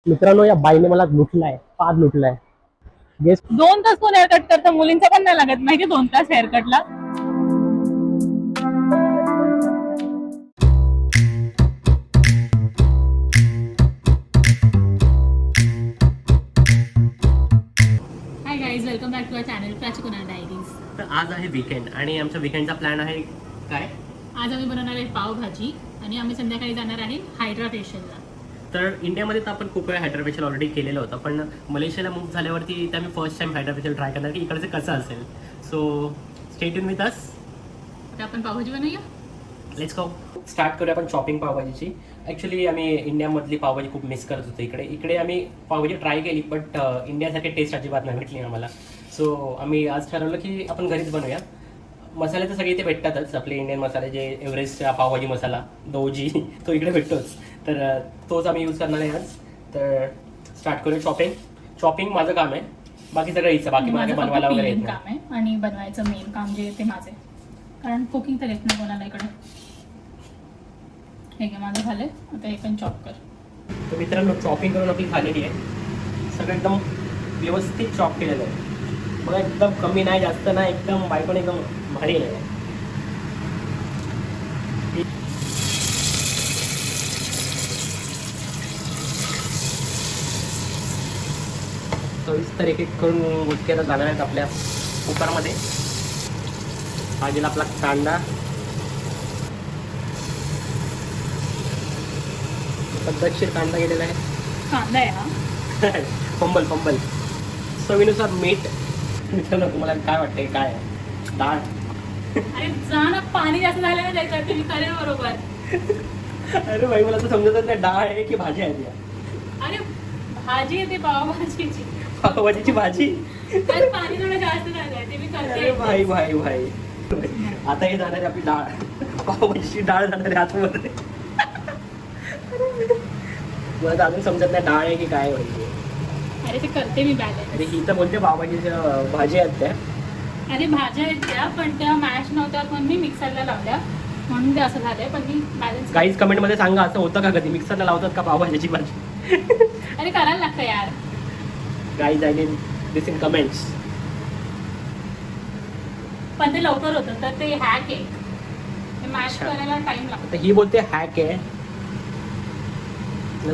मित्रांनो, या बाईने मला लुटलाय, फार लुटलाय. गेस 2 तास कोण हेअरकट करतं? मुलींचा पण नाही लागत माहिती 2 तास हेअरकटला. Hi guys, welcome back to our channel Prachi Kunal diaries. तर आज आहे वीकेंड आणि आमचा वीकेंडचा प्लॅन आहे काय? आज आम्ही बनवणार आहे पावभाजी आणि आम्ही संध्याकाळी जाणार आहे हायड्रा फेशियलला. तर इंडियामध्ये तर आपण खूप वेळा हायड्रा फेशियल ऑलरेडी केलेलं होतं, पण मलेशियाला मूव्ह झाल्यावरती तर आम्ही first time hydra facial try करणार की इकडचं कसं असेल. So stay tune with us. आता आपण पावभाजी बनवूया. Let's go. स्टार्ट करूया आपण शॉपिंग पावभाजीची. ॲक्च्युली आम्ही इंडियामधली पावभाजी खूप मिस करत होतो. इकडे आम्ही पावभाजी ट्राय केली, बट इंडियासारखी टेस्ट अजिबात नाही भेटली आम्हाला. सो आम्ही आज ठरवलं की आपण घरीच बनवूया. मसाले तर सगळे इथे भेटतातच, आपले इंडियन मसाले, जे एव्हरेस्टचा पावभाजी मसाला दोजी तो इकडे भेटतोच. तर तोच आम्ही यूज करणार आहे आज. तर स्टार्ट करूया शॉपिंग. शॉपिंग माझं काम आहे, बाकी सगळं इथं, बाकी मला बनवायला वगैरे येत काम आहे आणि बनवायचं मेन काम जे ते माझं आहे, कारण कुकिंग तर येत नाही कोणाला इकडे. हे घे, माझं झालंय. आता हे पण चॉप कर. तर मित्रांनो, चॉपिंग करून आपली झालेली आहे. सगळं एकदम व्यवस्थित चॉप केलेलं आहे. बघा, एकदम कमी नाही, जास्त नाही, एकदम बायकोन एकदम भारी आहे. सविस्तर एक एक करून गोष्टी आता जाणार आहेत आपल्या कुकरमध्ये. भाजीला आपला कांदा, पद्धतशीर कांदा गेलेला आहे. कांदा आहे हा. पंबल चवीनुसार मीठ. मित्रांनो, तुम्हाला काय वाटतंय? काय आहे? डाळ. अरे जा ना, पाणी जास्त झालं ना त्याच्यात, तुम्ही करेल बरोबर. अरे भाई, मला तर समजत नाही डाळ आहे की भाजी आहे ती. अरे भाजी आहे ती पावभाजीची. पावभाजीची भाजी. त्यात पाणी थोडं जास्त झालंय, ते मी अरे करते. भाई आता हे जाणार आहे आपली डाळ. पावभाजीची डाळ जाणार आहे आतमध्ये. मला तर अजून समजत नाही डाळ आहे की काय म्हणजे. अरे ते करते मी बॅलन्स. अरे ही तर बोलते पावभाजीच्या भाजी आहेत त्या. अरे भाज्या आहेत त्या, पण त्या मॅश नव्हत्या म्हणून मी मिक्सरला लावल्या, म्हणून ते असं झालंय. पण मी बॅलन्स. काहीच कमेंटमध्ये सांगा, असं होतं का कधी मिक्सरला लावतात का पावभाजीची भाजी? अरे करायला लागतं यार. Guys, I mean this in comments. पण ते लवकर होतं, तर ते हॅक आहे. ते मॅश करायला टाइम लागतो. तर ही बोलते हॅक आहे.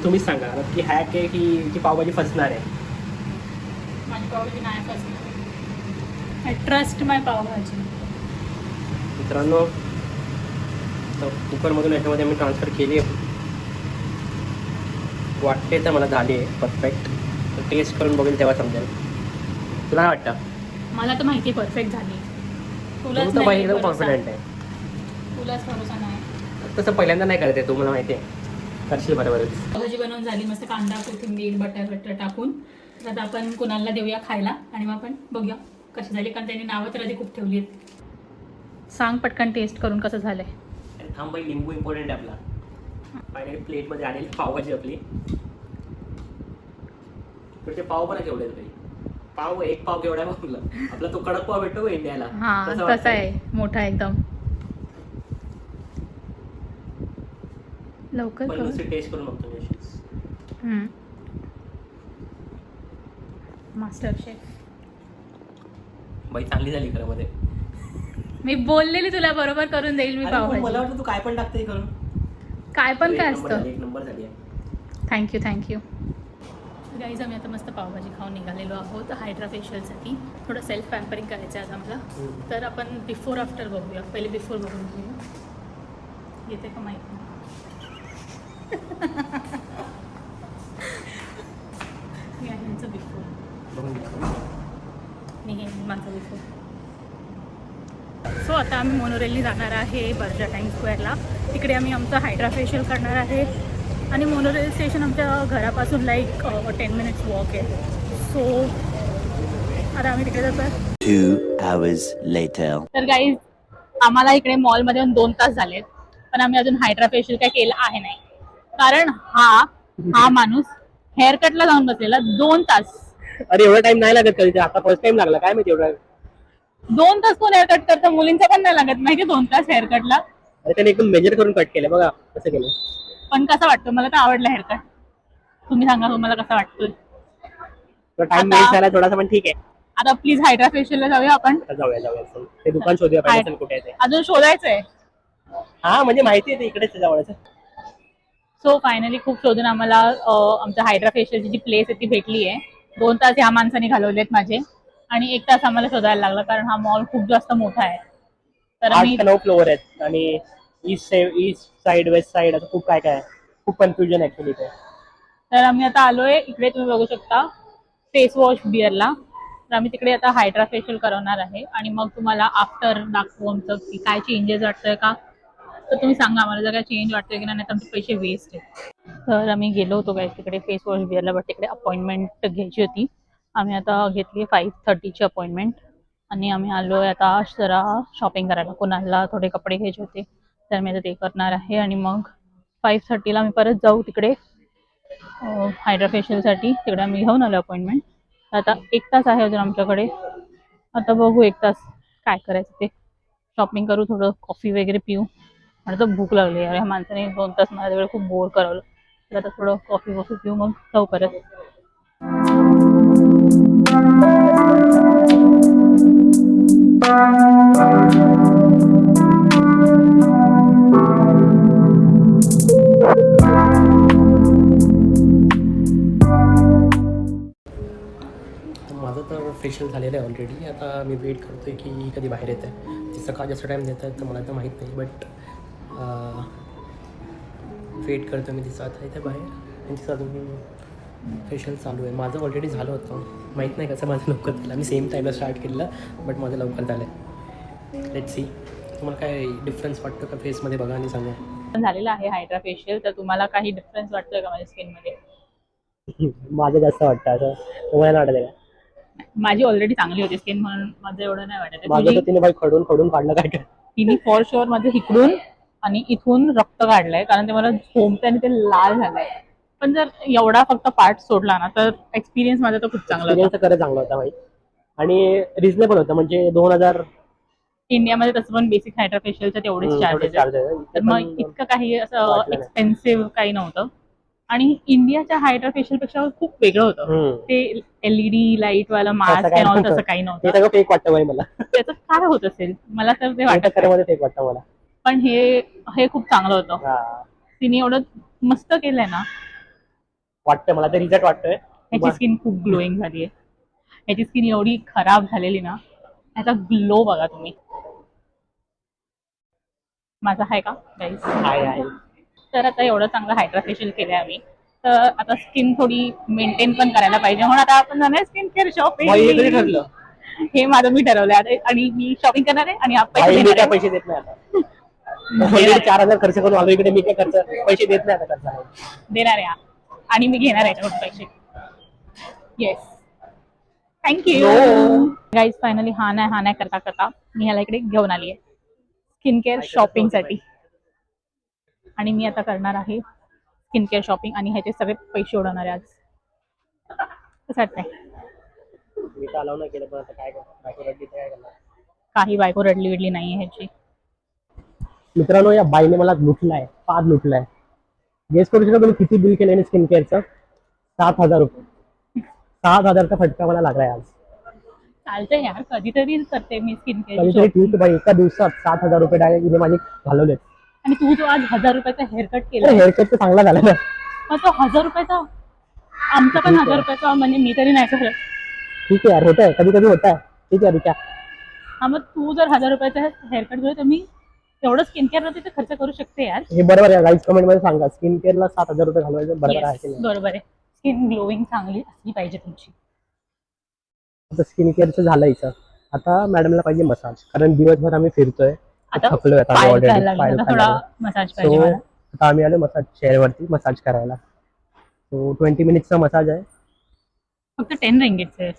तुम्हीच सांगा की हॅक आहे की पावभाजी फसणार आहे. माझी पावभाजी नाही फसणार. आय ट्रस्ट माय पावभाजी. मित्रांनो, तर कुकरमधून याच्यामध्ये मी ट्रान्सफर केली आहे. वाटते तर मला झाली आहे परफेक्ट. तर टेस्ट करून बघेल तेव्हा समजेल. तुला काय वाटतं? मला तर माहिती आहे परफेक्ट झाली. तुलाच तर बाई नाही एकदम भरोसा. कॉन्फिडंट आहे. तुलाच भरोसा नाही. तसं पहिल्यांदा नाही करत आहे तू, मला माहिती आहे. करशील बरोबरच. पावभाजी बनवून झाली, मस्त कांदा कोथिंबीर बटर टाकून. तर आता आपण कुणाला देऊया खायला आणि मग आपण बघूया कशी झाली, कारण त्यांनी नावं तर आधी खूप ठेवली आहेत. सांग पटकन टेस्ट करून कसं झालंय. थांब बाई, लिंबू इम्पॉर्टंट आहे आपला. फायनली प्लेटमध्ये आलेली पावभाजी आपली. पुढचे पाव पण केवढे आहेत बाई. पाव, एक पाव केवढा आहे आपला. आपला तो कडक पाव भेटतो इंडियाला. हा तसा आहे, मोठा एकदम. लवकर पण नुसती टेस्ट करून बघतो मी अशीच. Master chef. बाई चांगली झाली खरं मध्ये. मी बोललेली तुला बरोबर करून देईल मी अरे पण मला पावभाजी. वाटतं तू काय पण टाकते करून. काय पण काय एक नंबर असतं. झाली, एक नंबर झाली आहे. थँक्यू. गाईज, आम्ही आता मस्त पावभाजी खाऊन निघालेलो आहोत हायड्रा फेशियलसाठी. थोडं सेल्फ पॅम्परिंग करायचं आहे आज आम्हाला. तर आपण बिफोर आफ्टर बघूया. पहिले बिफोर बघून घेऊया. येते का माहिती नाही. हे आहे यांचं बिफोर बघून घ्या. आणि हे माझं बिफोर. सो आता आम्ही मोनोरेलनी जाणार आहे बर्जा टाईम स्क्वेअरला. तिकडे आम्ही आमचं हायड्रा फेशियल करणार आहे आणि मोनोरेल स्टेशन आमच्या घरापासून लाईक 10 मिनिट्स वॉक आहे. सो आता आम्ही तिकडे जातो. 2 hours later. तर गाईज, आम्हाला इकडे मॉलमध्ये 2 तास झालेत, पण आम्ही अजून हायड्रा फेशियल काय केलं आहे नाही. कारण हा माणूस हेअरकटला जाऊन बसलेला 2 तास. अरे एवढा टाइम नाही लागत कधी. आता फर्स्ट टाइम लागला काय माहिती एवढा. 2 तास कोण हेअरकट करतं? मुलींचा पण नाही लागत माहिती 2 तास हेअरकटला. अरे त्याने एकदम मेजर करून कट केलं. बघा कसं केलं. पण कसं वाटतं? मला तर आवडलं हेअरकट. तुम्ही सांगा तुम्हाला कसं वाटतोय. टाइम आता- वेस्ट झाला थोडासा, पण ठीक आहे. आता प्लीज हायड्रा फेशियलला जाऊया आपण. आता जाऊया ते दुकान शोधूया पाहिजे असेल कुठे आहे ते. अजून शोधायचंय. हा म्हणजे माहिती आहे ते इकडेच आहे जवळच. सो फायनली खूप शोधून आम्हाला आमच्या हायड्रा फेशियलची जी प्लेस आहे ती भेटली आहे. 2 तास ह्या माणसाने घालवलेत माझे आणि 1 तास आम्हाला शोधायला लागला कारण हा मॉल खूप जास्त मोठा आहे. तर 8 आम्ही का 9 फ्लोअर आहेत आणि ईस्ट साइड वेस्ट साइड असं खूप काय काय आहे. खूप कन्फ्युजन ऍक्च्युली ते. तर आम्ही आता आलोय इकडे, तुम्ही बघू शकता फेस वॉश बिअरला. तर आम्ही तिकडे आता हायड्रा फेशियल करवणार आहे आणि मग तुम्हाला आफ्टर दाखवू आमचं की काय चेंजेस वाटतंय का. तर तुम्ही सांगा आम्हाला जर काय चेंज वाटतंय की नाही तर आमचे पैसे वेस्ट आहेत. तर आम्ही गेलो होतो काय तिकडे फेस वॉश बिअरला, बट तिकडे अपॉइंटमेंट घ्यायची होती. आम्ही आता घेतली 5:30ची अपॉइंटमेंट आणि आम्ही आलोय आता जरा शॉपिंग करायला. कोणाला थोडे कपडे घ्यायचे होते तर मी आता ते करणार आहे आणि मग 5:30ला आम्ही परत जाऊ तिकडे हायड्रा फेशियलसाठी. तिकडे आम्ही घेऊन आलो अपॉइंटमेंट. आता 1 तास आहे अजून आमच्याकडे. आता बघू 1 तास काय करायचं ते. शॉपिंग करू, थोडं कॉफी वगैरे पिऊ. मला तर भूक लागली यार, ह्या माणसाने 2 तास मला वेळ खूप बोर करवलं. तर आता थोडं कॉफी पिऊ मग जाऊ परत. माझं तर फेशियल झालेलं आहे ऑलरेडी. आता मी वेट करतो आहे की कधी बाहेर येतं आहे. तिचं का जास्त टाईम देत आहे तर मला तर माहीत नाही, बट वेट करतो मी तिचं आता इथे बाहेर. आणि तिचं अजून फेशियल चालू आहे. माझं ऑलरेडी झालं होतं, माहीत नाही कसं माझं लवकर झालं. मी सेम टाईमला स्टार्ट केलेलं बट माझं लवकर झालं आहे. Let's see. तुम्हाला काय डिफरन्स वाटतो का फेसमध्ये बघा आणि सांगा. पण झालेलं आहे हायड्रा फेशियल, तर तुम्हाला काही डिफरन्स वाटतोय का माझ्या स्किनमध्ये? माझं जास्त वाटतं असं, तुम्हाला वाटतं का? माझी ऑलरेडी चांगली होती स्किन म्हणून माझं एवढं नाही वाटत. माझं तर तिने बाई खडून काढलं काय काय. तिने फॉर शुअर माझं इकडून आणि इथून रक्त काढलंय कारण ते मला झोमते आणि ते लाल झालंय. पण जर एवढा फक्त पार्ट सोडला ना तर एक्सपिरियन्स माझा तो खूप चांगला होता. एक्सपिरियन्स खरं चांगला होता भाई आणि रिजनेबल होतं. म्हणजे 2000 इंडियामध्ये तसं पण बेसिक हायड्रा फेशियलचे तेवढेच चार्जेस आहेत. तर मग इतकं काही असं वाटलं नाही. एक्सपेन्सिव्ह काही नव्हतं. आणि इंडियाच्या हायड्रा फेशियल पेक्षा खूप वेगळं होतं. ते LED लाईट वाला मास्क तसं काही ते नव्हतं. सगळं फेक वाटतं भाई मला. त्याचं काय होत असेल मला तर ते ते वाटत तर खरं नाही. मध्ये फेक वाटतं मला. पण हे खूप चांगलं होतं. हा, तिने एवढं मस्त केलंय ना. वाटतं मला ते रिझल्ट वाटतोय. ह्याची स्किन खूप ग्लोईंग झाली आहे. ह्याची स्किन एवढी खराब झालेली ना, ह्याचा ग्लो बघा तुम्ही. माझा आहे का गाईस? आहे. तर आता एवढं चांगलं हायड्रा फेशियल केलंय आम्ही, तर आता स्किन थोडी मेंटेन पण करायला पाहिजे. म्हणून आता आपण जाणार स्किन केअर भाई हे कधी शॉपिंग. ठरलं? हे माझं मी ठरवलंय आता आणि मी शॉपिंग करणार आहे आणि भाई पैसे मी देणार काय आहे. पैसे देत नाही आता. ऑलरेडी 4000 खर्च करून आलो इकडे. मी काय खर्च पैसे देत नाही आता खर्च. देणार आहे आणि मी घेणार आहे त्याच्याकडून पैसे. Yes, thank you guys. फायनली हा नाही करता करता मी ह्याला इकडे घेऊन आली आहे स्किन केअर शॉपिंगसाठी. आणि मी आता करणार आहे स्किन केअर शॉपिंग आणि ह्याचे सगळे पैसे उडवणार आहे आज. कसं वाटतंय? मी तर अलाव नाही केलं, पण आता काय करणार. काही बायको रडली विडली नाही ह्याची. मित्रांनो, या बाईने मला लुटलाय, फार लुटलाय. गेस करू शकता तुम्ही किती बिल केलं स्किन केअरचं? 7,000 रुपये. 7,000चा फटका मला लागलाय आज. चालतंय यार, कधीतरी करते मी स्किन कधीतरी केअर. ठीक भाई. एका दिवसात 7,000 रुपये डायरेक्ट इथे माझे घालवलेत. आणि तू जो आज 1000 रुपयाचा हेअरकट केला, हेअरकट तर चांगला झाला ना. मग तो 1000 रुपयाचा, आमचा पण 1000 रुपयाचा, म्हणजे मी तरी नाही करत. ठीक आहे यार, होत आहे कधी होत आहे. ठीक आहे रिचा. हा, मग तू जर 1000 रुपयाचा हेअरकट घेऊ तर मी तेवढं स्किन केअरवरती तर खर्च करू शकते यार. हे बरोबर आहे. गाईज कमेंट मध्ये सांगा, स्किन केअरला 7,000 रुपये घालवायचं बरोबर आहे की नाही? बरोबर आहे. स्किन ग्लोईंग चांगली असली पाहिजे तुमची. आता स्किन केअरचं झालं इथं. आता मॅडमला पाहिजे मसाज, कारण दिवसभर आम्ही फिरतोय, आता थकलोय आता पाय ऑलरेडी. दुखायला लागले, आता थोडा मसाज पाहिजे मला. आता आम्ही आलो मसाज चेअरवरती मसाज करायला. सो 20 मिनिटचा मसाज आहे. फक्त 10 रिंगीटचे.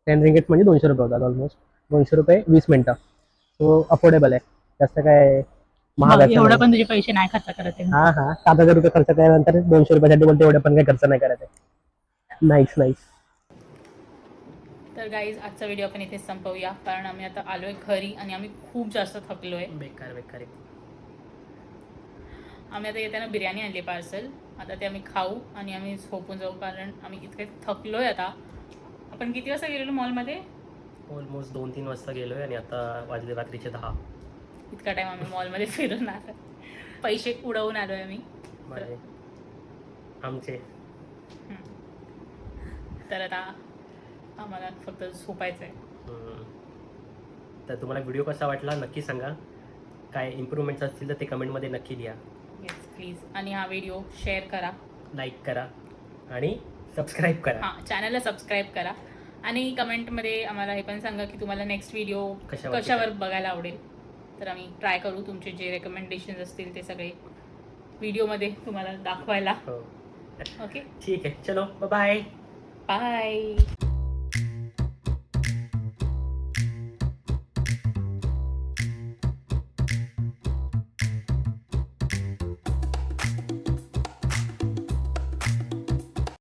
10 रिंगीट म्हणजे 200 रुपये होतात ऑलमोस्ट. 200 रुपये 20 मिनिटं. सो अफोर्डेबल आहे. जास्त काय महाग मग एवढं पण तुझे पैसे नाही खर्च करत आहे. हा 7,000 रुपये खर्च केल्यानंतर 200 रुपयासाठी बोलते एवढे पण काही खर्च नाही करायचे. नाईस. तर गाईज, आजचा व्हिडिओ आपण इथेच संपवूया, कारण आम्ही आता आलोय घरी आणि आम्ही खूप जास्त थकलोय. बेकार आम्ही आता येताना बिर्याणी आणली पार्सल. आता ते आम्ही खाऊ आणि आम्ही झोपून जाऊ, कारण आम्ही इतके थकलोय आता. आपण किती वाजता गेलेलो मॉलमध्ये? ऑलमोस्ट 2-3 वाजता गेलोय आणि आता वाजले रात्रीचे 10. इतका टाइम आम्ही मॉलमध्ये फिरून आलो, पैसे उडवून आलोय आम्ही. माझे आमचे. तर आता आम्हाला फक्त झोपायचं आहे. तर तुम्हाला व्हिडिओ कसा वाटला नक्की सांगा. काय इम्प्रूव्हमेंट्स असतील तर ते कमेंटमध्ये नक्की द्या. Yes please. आणि हा व्हिडिओ शेअर करा, लाईक करा आणि सबस्क्राईब करा. हां चॅनलला सबस्क्राईब करा. आणि कमेंटमध्ये आम्हाला हे पण सांगा की तुम्हाला नेक्स्ट व्हिडिओ कशावर बघायला आवडेल. तर आम्ही ट्राय करू तुमचे जे रेकमेंडेशन्स असतील ते सगळे व्हिडिओमध्ये तुम्हाला दाखवायला. हो ओके ठीक आहे, चलो बाय. बाय.